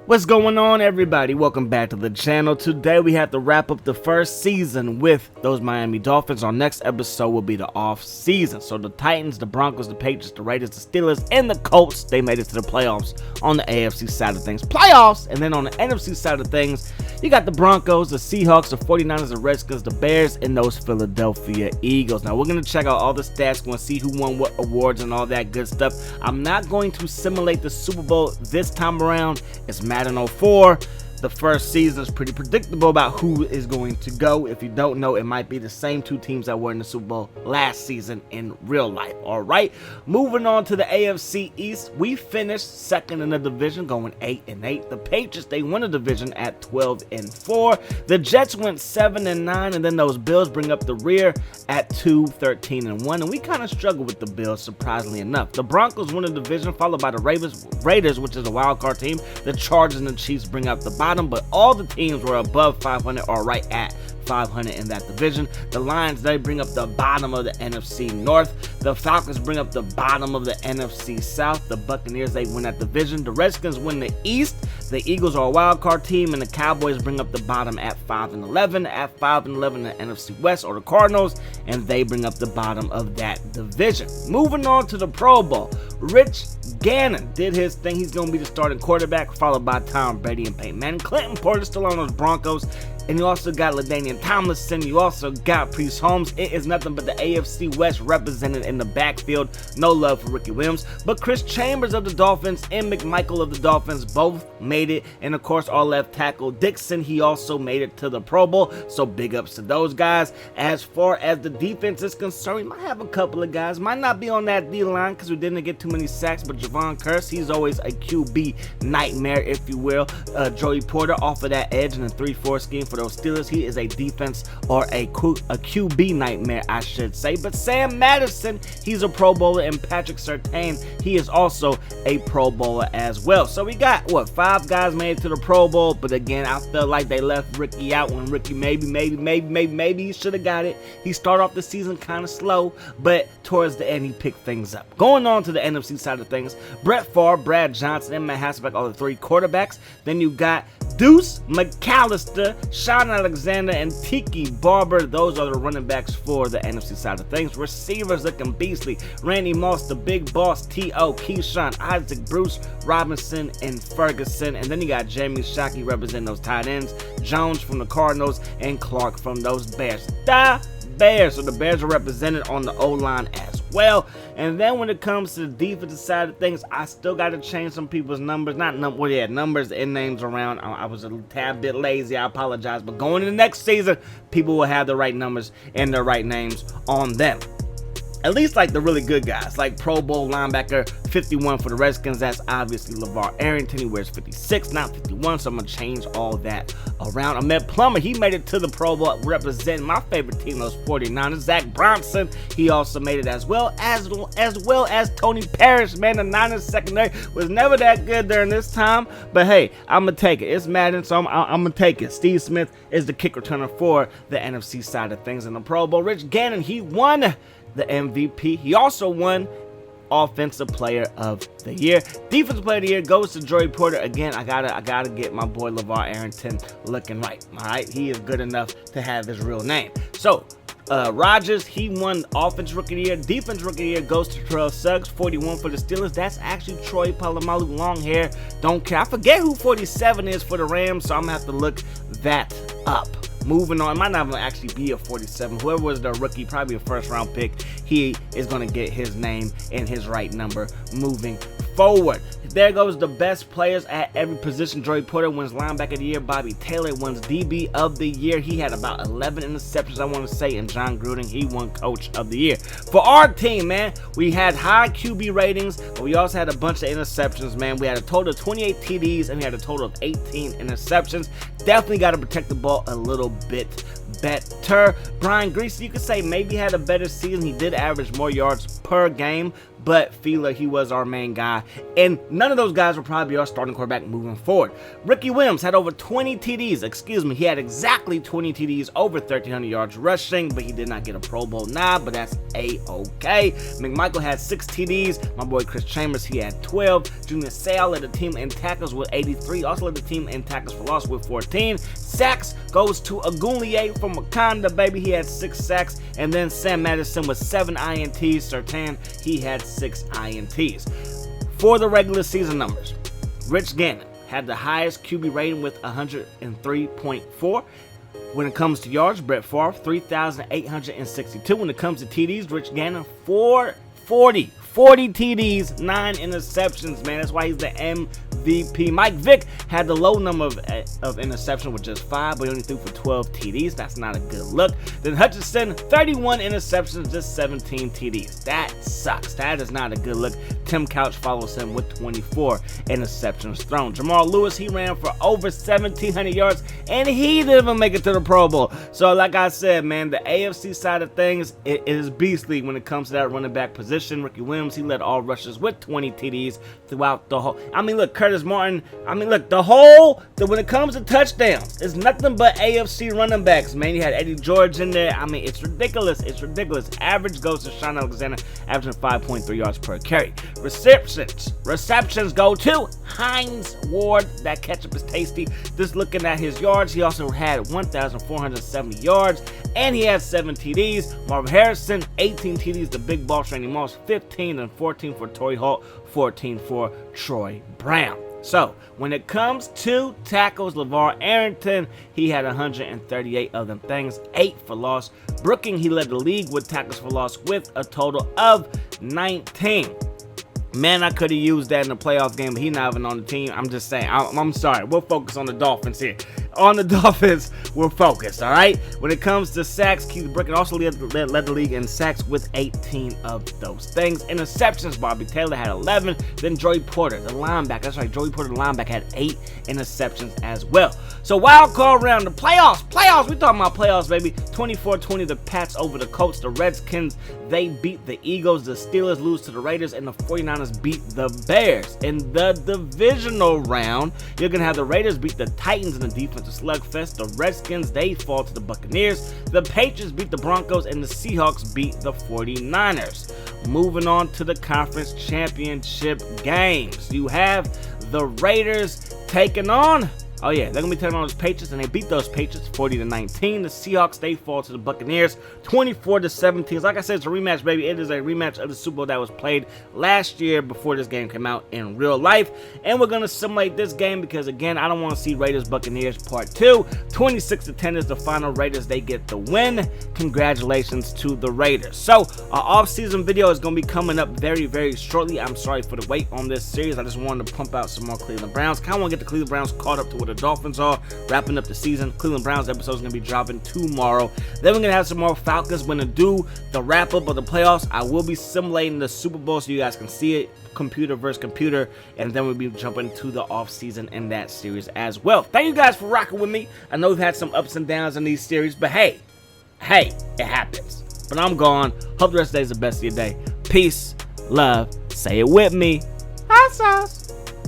What's going on, everybody? Welcome back to the channel. Today we have to wrap up the first season with those Miami Dolphins. Our next episode will be the off season. So the Titans, the Broncos, the Patriots, the Raiders, the Steelers, and the Colts, they made it to the playoffs on the AFC side of things. Playoffs! And then on the NFC side of things, you got the Broncos, the Seahawks, the 49ers, the Redskins, the Bears, and those Philadelphia Eagles. Now we're going to check out all the stats. We're going to see who won what awards and all that good stuff. I'm not going to simulate the Super Bowl this time around. It's Madden 04. The first season is pretty predictable about who is going to go. If you don't know, it might be the same two teams that were in the Super Bowl last season in real life. All right, moving on to the AFC East, we finished second in the division, going 8-8. The Patriots, they won the division at 12-4. The Jets went 7-9, and then those Bills bring up the rear at 2-13-1. And we kind of struggled with the Bills, surprisingly enough. The Broncos won the division, followed by the Raiders, which is a wild card team. The Chargers and the Chiefs bring up the bottom, but all the teams were above 500 or right at 500 in that division. The Lions, they bring up the bottom of the NFC North. The Falcons bring up the bottom of the NFC South. The Buccaneers, they win that division. The Redskins win the East. The Eagles are a wild card team, and the Cowboys bring up the bottom at 5-11. At 5-11, the NFC West, or the Cardinals, and they bring up the bottom of that division. Moving on to the Pro Bowl, Rich Gannon did his thing. He's going to be the starting quarterback, followed by Tom Brady and Peyton Manning. Clinton Porter still on those Broncos. And you also got LaDainian Tomlinson. You also got Priest Holmes. It is nothing but the AFC West represented in the backfield. No love for Ricky Williams. But Chris Chambers of the Dolphins and McMichael of the Dolphins both made it. And of course, our left tackle Dixon, he also made it to the Pro Bowl. So big ups to those guys. As far as the defense is concerned, we might have a couple of guys. Might not be on that D-line because we didn't get too many sacks. But Javon Curse, he's always a QB nightmare, if you will. Joey Porter off of that edge in the 3-4 scheme for those Steelers. He is a defense or a QB nightmare, I should say. But Sam Madison, he's a Pro Bowler, and Patrick Surtain, he is also a Pro Bowler as well. So we got, 5 guys made it to the Pro Bowl, but again, I felt like they left Ricky out when Ricky maybe he should have got it. He started off the season kind of slow, but towards the end, he picked things up. Going on to the NFC side of things, Brett Favre, Brad Johnson, and Matt Hasselbeck are the 3 quarterbacks. Then you got Deuce McAllister, Sean Alexander, and Tiki Barber. Those are the running backs for the NFC side of things. Receivers looking beastly. Randy Moss, the big boss, T.O., Keyshawn, Isaac, Bruce, Robinson, and Ferguson. And then you got Jamie Shockey representing those tight ends, Jones from the Cardinals, and Clark from those Bears. The Bears. So the Bears are represented on the O-line as well. And then when it comes to the defensive side of things, I still got to change some people's numbers. Numbers and names around. I was a tad bit lazy. I apologize. But going into next season, people will have the right numbers and the right names on them. At least like the really good guys, like Pro Bowl linebacker 51 for the Redskins. That's obviously LeVar Arrington. He wears 56, not 51, so I'm going to change all that around. Ahmed Plummer, he made it to the Pro Bowl representing my favorite team, those 49ers. Zach Bronson, he also made it as well as Tony Parrish. Man, the Niners secondary was never that good during this time, but hey, I'm going to take it. It's Madden, so I'm going to take it. Steve Smith is the kick returner for the NFC side of things in the Pro Bowl. Rich Gannon, he won the MVP. He also won Offensive Player of the Year. Defensive Player of the Year goes to Joey Porter. Again, I gotta get my boy LeVar Arrington looking right. All right, he is good enough to have his real name. So Rodgers, he won Offense Rookie of the Year. Defense Rookie of the Year goes to Terrell Suggs, 41 for the Steelers. That's actually Troy Polamalu, long hair. Don't care. I forget who 47 is for the Rams, so I'm gonna have to look that up. Moving on, it might not actually be a 47. Whoever was the rookie, probably a first-round pick, he is going to get his name and his right number moving forward. There goes the best players at every position. Joey Porter wins Linebacker of the Year. Bobby Taylor wins DB of the Year. He had about 11 interceptions, I want to say. And John Gruden, he won Coach of the Year. For our team, man, we had high QB ratings, but we also had a bunch of interceptions, man. We had a total of 28 TDs, and we had a total of 18 interceptions. Definitely got to protect the ball a little bit better. Brian Greasy, you could say maybe had a better season. He did average more yards per game, but feel like he was our main guy. And none of those guys will probably be our starting quarterback moving forward. Ricky Williams had over 20 TDs. Excuse me, he had exactly 20 TDs, over 1,300 yards rushing, but he did not get a Pro Bowl nod, but that's A-okay. McMichael had 6 TDs. My boy Chris Chambers, he had 12. Junior Seau led the team in tackles with 83. Also led the team in tackles for loss with 14. Sacks goes to Agunlie from Wakanda, baby. He had 6 sacks. And then Sam Madison with 7 INTs. Sertan, he had 6 INTs. For the regular season numbers, Rich Gannon had the highest QB rating with 103.4. When it comes to yards, Brett Favre, 3,862. When it comes to TDs, Rich Gannon, 40 TDs, 9 interceptions, man. That's why he's the MVP. Mike Vick had the low number of interceptions with just 5, but he only threw for 12 TDs. That's not a good look. Then Hutchinson, 31 interceptions, just 17 TDs. That sucks. That is not a good look. Tim Couch follows him with 24 interceptions thrown. Jamal Lewis, he ran for over 1,700 yards, and he didn't even make it to the Pro Bowl. So like I said, man, the AFC side of things, it is beastly when it comes to that running back position. Ricky Williams, he led all rushers with 20 TDs throughout the whole. I mean, look, Curtis Martin. I mean, look, when it comes to touchdowns, it's nothing but AFC running backs, man. You had Eddie George in there. I mean, it's ridiculous. It's ridiculous. Average goes to Sean Alexander, averaging 5.3 yards per carry. Receptions go to Hines Ward. That ketchup is tasty. Just looking at his yards, he also had 1,470 yards, and he had 7 TDs. Marvin Harrison, 18 TDs. The big boss, Randy Moss, 15 and 14 for Torrey Holt, 14 for Troy Brown. So, when it comes to tackles, LeVar Arrington, he had 138 of them things, 8 for loss. Brooking, he led the league with tackles for loss with a total of 19. Man, I could have used that in the playoff game, but he's not even on the team. I'm just saying. I'm sorry. We'll focus on the Dolphins here. On the Dolphins, we're focused, all right? When it comes to sacks, Keith Bricken also led the league in sacks with 18 of those things. Interceptions, Bobby Taylor had 11. Then Joey Porter, the linebacker. That's right, Joey Porter, the linebacker, had 8 interceptions as well. So wild card round, the playoffs. We talking about playoffs, baby. 24-20, the Pats over the Colts. The Redskins, they beat the Eagles. The Steelers lose to the Raiders, and the 49ers beat the Bears. In the divisional round, you're going to have the Raiders beat the Titans in the defensive slugfest. The Redskins, they fall to the Buccaneers. The Patriots beat the Broncos, and the Seahawks beat the 49ers. Moving on to the conference championship games. You have the Raiders taking on... Oh yeah, they're going to be taking on those Patriots, and they beat those Patriots 40-19. The Seahawks, they fall to the Buccaneers 24-17. Like I said, it's a rematch, baby. It is a rematch of the Super Bowl that was played last year before this game came out in real life. And we're going to simulate this game because, again, I don't want to see Raiders-Buccaneers Part 2. 26-10 is the final. Raiders, they get the win. Congratulations to the Raiders. So, our off-season video is going to be coming up very, very shortly. I'm sorry for the wait on this series. I just wanted to pump out some more Cleveland Browns. Kind of want to get the Cleveland Browns caught up to what the Dolphins are, wrapping up the season. Cleveland Browns episode is going to be dropping tomorrow. Then we're going to have some more Falcons. When to do the wrap up of the playoffs, I will be simulating the Super Bowl so you guys can see it, computer versus computer, and then we'll be jumping to the off season in that series as well. Thank you guys for rocking with me. I know we've had some ups and downs in these series, but hey, it happens. But I'm gone. Hope the rest of the day is the best of your day. Peace, love, say it with me. Hot sauce.